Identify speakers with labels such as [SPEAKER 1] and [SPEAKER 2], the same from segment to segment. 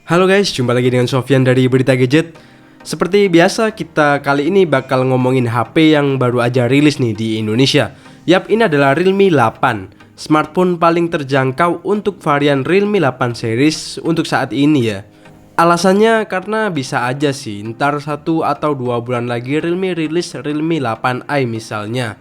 [SPEAKER 1] Halo guys, jumpa lagi dengan Sofyan dari Berita Gadget. Seperti biasa, kita kali ini bakal ngomongin HP yang baru aja rilis nih di Indonesia. Yap, ini adalah Realme 8, smartphone paling terjangkau untuk varian Realme 8 series untuk saat ini ya. Alasannya karena bisa aja sih, ntar 1 atau 2 bulan lagi Realme rilis Realme 8i misalnya.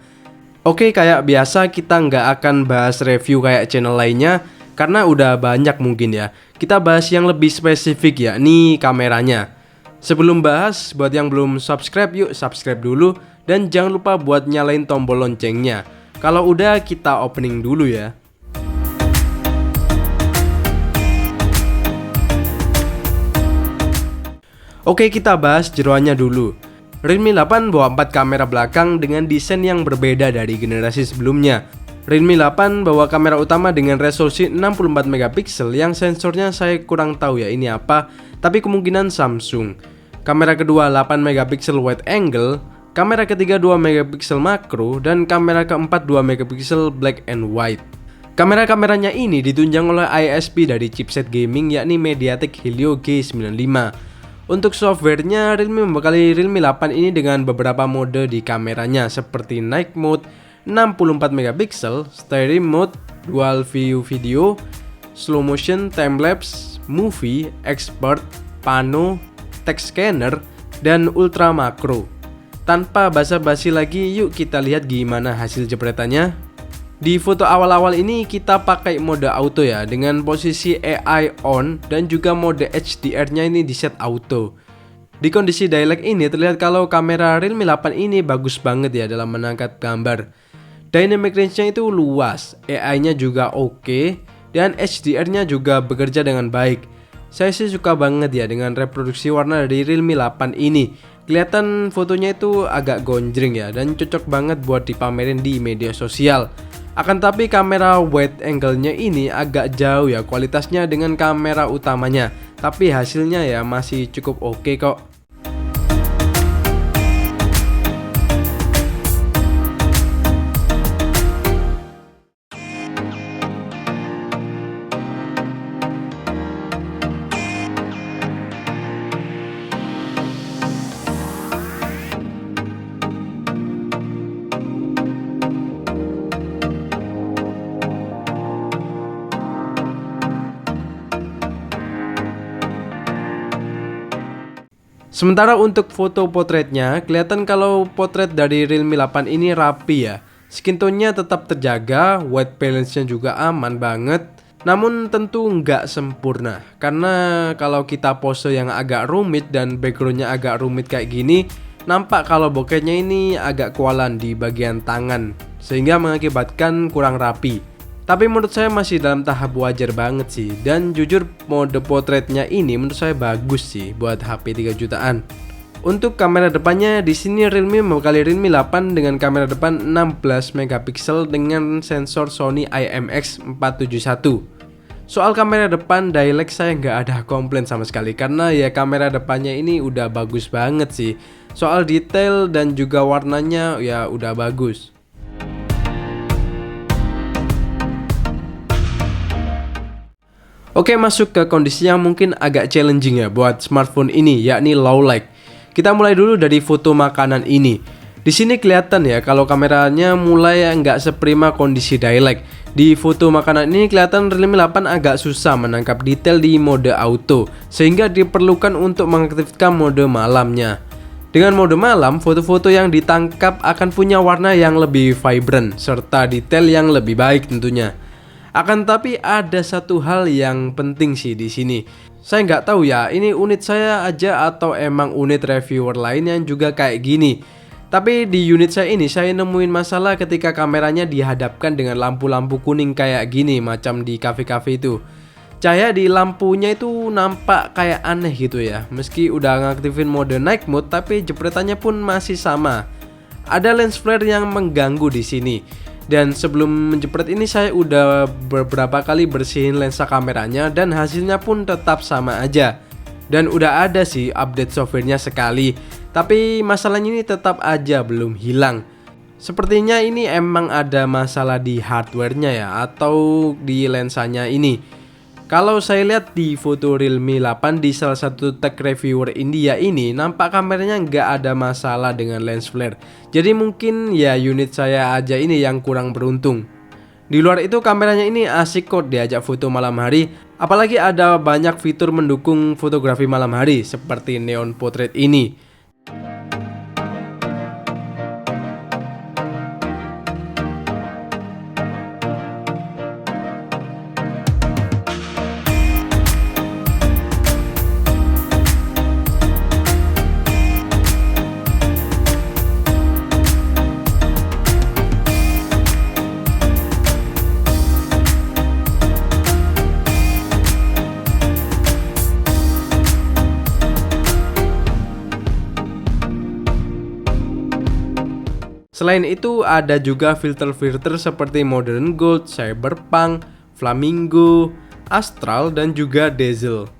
[SPEAKER 1] Oke, kayak biasa kita nggak akan bahas review kayak channel lainnya, karena udah banyak mungkin ya. Kita bahas yang lebih spesifik yakni kameranya. Sebelum bahas, buat yang belum subscribe yuk subscribe dulu. Dan jangan lupa buat nyalain tombol loncengnya. Kalau udah kita opening dulu ya. Oke, kita bahas jeroannya dulu. Realme 8 bawa 4 kamera belakang dengan desain yang berbeda dari generasi sebelumnya. Realme 8 bawa kamera utama dengan resolusi 64 megapiksel yang sensornya saya kurang tahu ya ini apa, tapi kemungkinan Samsung. Kamera kedua 8 megapiksel wide angle, kamera ketiga 2 megapiksel makro, dan kamera keempat 2 megapiksel black and white. Kamera-kameranya ini ditunjang oleh ISP dari chipset gaming yakni MediaTek Helio G95. Untuk softwarenya, Realme membekali Realme 8 ini dengan beberapa mode di kameranya seperti Night Mode 64 megapiksel, Stereo Mode, Dual View Video, Slow Motion, Timelapse, Movie, Expert, Pano, Text Scanner, dan Ultra Macro. Tanpa basa-basi lagi, yuk kita lihat gimana hasil jepretannya. Di foto awal-awal ini kita pakai mode auto ya, dengan posisi AI on dan juga mode HDR-nya ini di set auto. Di kondisi daylight ini terlihat kalau kamera Realme 8 ini bagus banget ya dalam menangkap gambar. Dynamic range-nya itu luas, AI-nya juga oke, dan HDR-nya juga bekerja dengan baik. Saya sih suka banget ya dengan reproduksi warna dari Realme 8 ini. Kelihatan fotonya itu agak gonjreng ya, dan cocok banget buat dipamerin di media sosial. Akan tapi kamera wide angle-nya ini agak jauh ya kualitasnya dengan kamera utamanya, tapi hasilnya ya masih cukup oke kok. Sementara untuk foto potretnya, kelihatan kalau potret dari Realme 8 ini rapi ya. Skin tone-nya tetap terjaga, white balance-nya juga aman banget. Namun tentu nggak sempurna, karena kalau kita pose yang agak rumit dan background-nya agak rumit kayak gini, nampak kalau bokehnya ini agak kualan di bagian tangan, sehingga mengakibatkan kurang rapi. Tapi menurut saya masih dalam tahap wajar banget sih. Dan jujur mode potretnya ini menurut saya bagus sih buat HP 3 jutaan. Untuk kamera depannya di sini Realme membekali Realme 8 dengan kamera depan 16 megapiksel dengan sensor Sony IMX471. Soal kamera depan daylight saya nggak ada komplain sama sekali karena ya kamera depannya ini udah bagus banget sih. Soal detail dan juga warnanya ya udah bagus. Oke, masuk ke kondisi yang mungkin agak challenging ya buat smartphone ini, yakni low light. Kita mulai dulu dari foto makanan ini. Di sini kelihatan ya kalau kameranya mulai nggak seprima kondisi daylight. Di foto makanan ini kelihatan Realme 8 agak susah menangkap detail di mode auto, sehingga diperlukan untuk mengaktifkan mode malamnya. Dengan mode malam, foto-foto yang ditangkap akan punya warna yang lebih vibrant serta detail yang lebih baik tentunya. Akan tapi ada satu hal yang penting sih di sini. Saya nggak tahu ya, ini unit saya aja atau emang unit reviewer lain yang juga kayak gini. Tapi di unit saya ini saya nemuin masalah ketika kameranya dihadapkan dengan lampu-lampu kuning kayak gini, macam di cafe-cafe itu. Cahaya di lampunya itu nampak kayak aneh gitu ya. Meski udah ngaktifin mode night mode, tapi jepretannya pun masih sama. Ada lens flare yang mengganggu di sini. Dan sebelum menjepret ini saya udah beberapa kali bersihin lensa kameranya dan hasilnya pun tetap sama aja. Dan udah ada sih update softwarenya sekali, tapi masalahnya ini tetap aja belum hilang. Sepertinya ini emang ada masalah di hardwarenya ya, atau di lensanya ini. Kalau saya lihat di foto Realme 8 di salah satu tech reviewer India ini, nampak kameranya nggak ada masalah dengan lens flare. Jadi mungkin ya unit saya aja ini yang kurang beruntung. Di luar itu kameranya ini asik kok diajak foto malam hari, apalagi ada banyak fitur mendukung fotografi malam hari seperti neon portrait ini. Selain itu ada juga filter-filter seperti Modern Gold, Cyberpunk, Flamingo, Astral, dan juga Dazzle.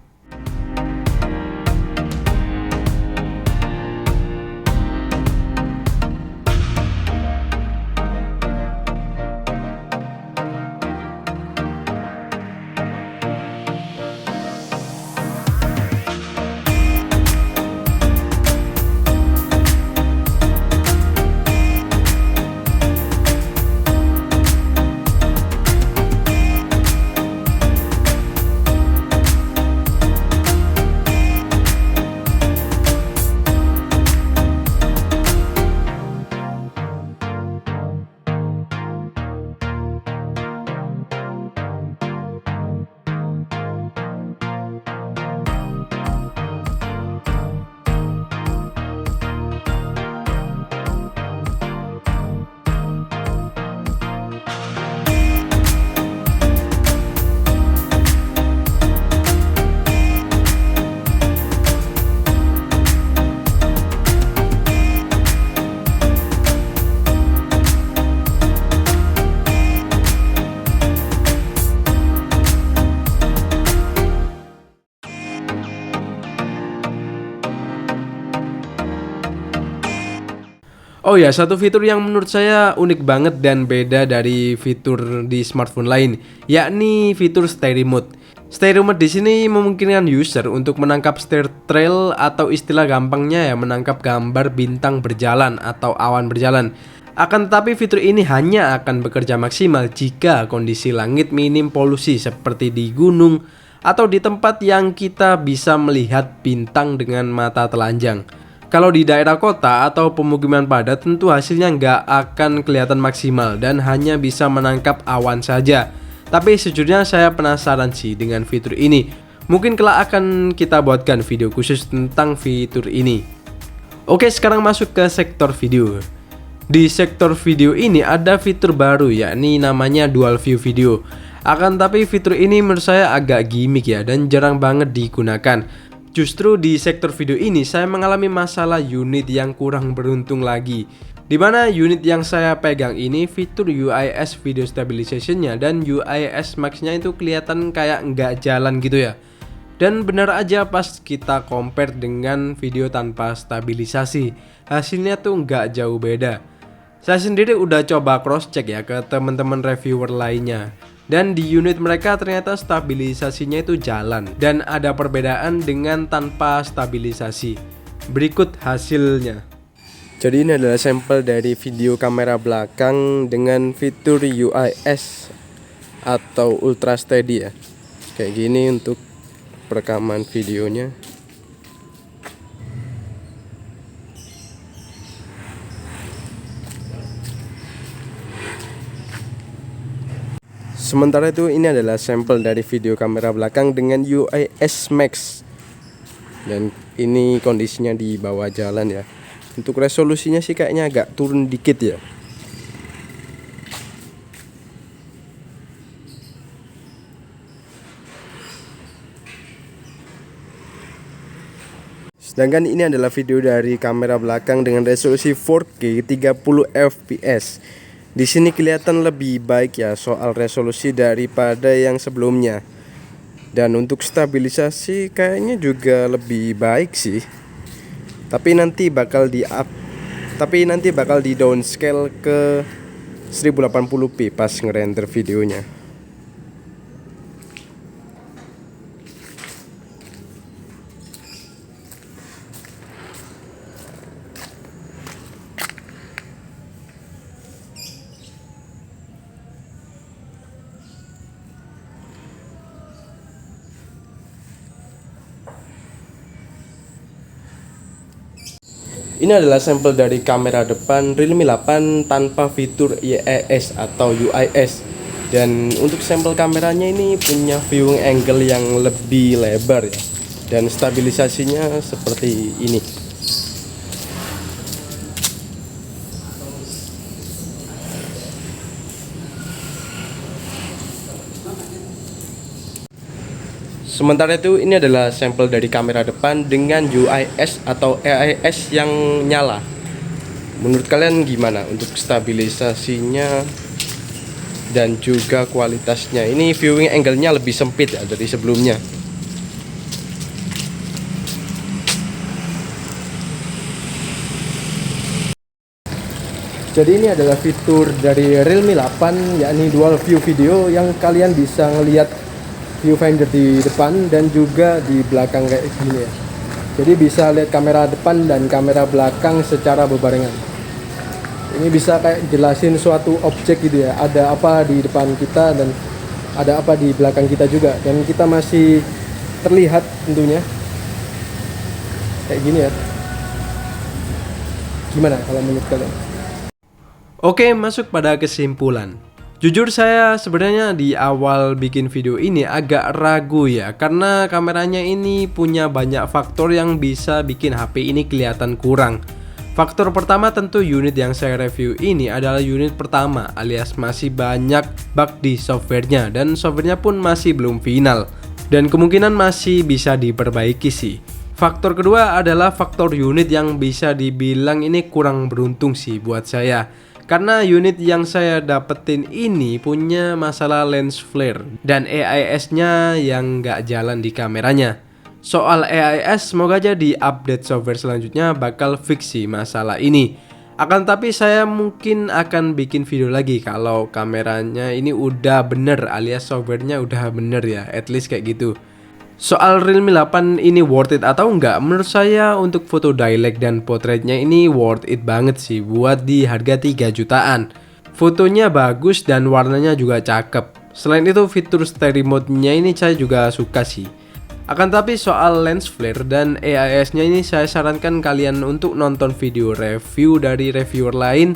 [SPEAKER 1] Oh ya, satu fitur yang menurut saya unik banget dan beda dari fitur di smartphone lain, yakni fitur Stereo Mode. Stereo Mode di sini memungkinkan user untuk menangkap stair trail atau istilah gampangnya ya menangkap gambar bintang berjalan atau awan berjalan. Akan tetapi fitur ini hanya akan bekerja maksimal jika kondisi langit minim polusi seperti di gunung atau di tempat yang kita bisa melihat bintang dengan mata telanjang. Kalau di daerah kota atau pemukiman padat tentu hasilnya nggak akan kelihatan maksimal dan hanya bisa menangkap awan saja. Tapi sejujurnya saya penasaran sih dengan fitur ini. Mungkin kelak akan kita buatkan video khusus tentang fitur ini. Oke, sekarang masuk ke sektor video. Di sektor video ini ada fitur baru yakni namanya Dual View Video. Akan tapi fitur ini menurut saya agak gimmick ya dan jarang banget digunakan. Justru di sektor video ini saya mengalami masalah unit yang kurang beruntung lagi. Dimana unit yang saya pegang ini fitur UIS video stabilization-nya dan UIS max-nya itu kelihatan kayak nggak jalan gitu ya. Dan benar aja pas kita compare dengan video tanpa stabilisasi, hasilnya tuh nggak jauh beda. Saya sendiri udah coba cross check ya ke teman-teman reviewer lainnya. Dan di unit mereka ternyata stabilisasinya itu jalan dan ada perbedaan dengan tanpa stabilisasi. Berikut hasilnya. Jadi ini adalah sampel dari video kamera belakang dengan fitur UIS atau Ultra Steady ya. Kayak gini untuk perekaman videonya. Sementara itu ini adalah sampel dari video kamera belakang dengan UIS Max. Dan ini kondisinya di bawah jalan ya. Untuk resolusinya sih kayaknya agak turun dikit ya. Sedangkan ini adalah video dari kamera belakang dengan resolusi 4K 30 fps. Di sini kelihatan lebih baik ya soal resolusi daripada yang sebelumnya. Dan untuk stabilisasi kayaknya juga lebih baik sih. Tapi nanti bakal di downscale ke 1080p pas ngerender videonya. Ini adalah sampel dari kamera depan Realme 8 tanpa fitur IIS atau UIS. Dan untuk sampel kameranya ini punya viewing angle yang lebih lebar ya. Dan stabilisasinya seperti ini. Sementara itu ini adalah sampel dari kamera depan dengan UIS atau AIS yang nyala. Menurut kalian gimana untuk stabilisasinya dan juga kualitasnya? Ini viewing angle-nya lebih sempit ya dari sebelumnya. Jadi ini adalah fitur dari Realme 8, yakni dual view video, yang kalian bisa ngelihat viewfinder di depan dan juga di belakang kayak gini ya. Jadi bisa lihat kamera depan dan kamera belakang secara berbarengan. Ini bisa kayak jelasin suatu objek gitu ya, ada apa di depan kita dan ada apa di belakang kita juga, dan kita masih terlihat tentunya kayak gini ya. Gimana kalau menurut kalian? Oke, masuk pada kesimpulan. Jujur saya sebenarnya di awal bikin video ini agak ragu ya, karena kameranya ini punya banyak faktor yang bisa bikin HP ini kelihatan kurang. Faktor pertama tentu unit yang saya review ini adalah unit pertama, alias masih banyak bug di softwarenya, dan softwarenya pun masih belum final dan kemungkinan masih bisa diperbaiki sih. Faktor kedua adalah faktor unit yang bisa dibilang ini kurang beruntung sih buat saya. Karena unit yang saya dapetin ini punya masalah lens flare dan AIS-nya yang nggak jalan di kameranya. Soal AIS, semoga aja di update software selanjutnya bakal fix sih masalah ini. Akan tapi saya mungkin akan bikin video lagi kalau kameranya ini udah bener alias softwarenya udah bener ya, at least kayak gitu. Soal Realme 8 ini worth it atau enggak? Menurut saya untuk foto dialect dan potretnya ini worth it banget sih buat di harga 3 jutaan. Fotonya bagus dan warnanya juga cakep. Selain itu fitur stereo mode-nya ini saya juga suka sih. Akan tapi soal lens flare dan AIS-nya ini saya sarankan kalian untuk nonton video review dari reviewer lain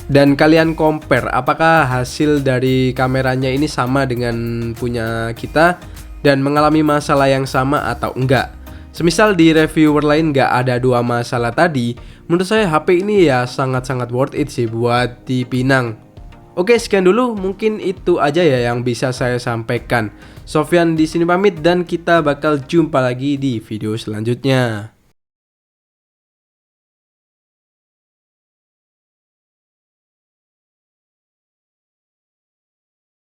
[SPEAKER 1] dan kalian compare apakah hasil dari kameranya ini sama dengan punya kita dan mengalami masalah yang sama atau enggak. Semisal di reviewer lain nggak ada dua masalah tadi, menurut saya HP ini ya sangat-sangat worth it sih buat dipinang. Oke, sekian dulu, mungkin itu aja ya yang bisa saya sampaikan. Sofyan di sini pamit dan kita bakal jumpa lagi di video selanjutnya.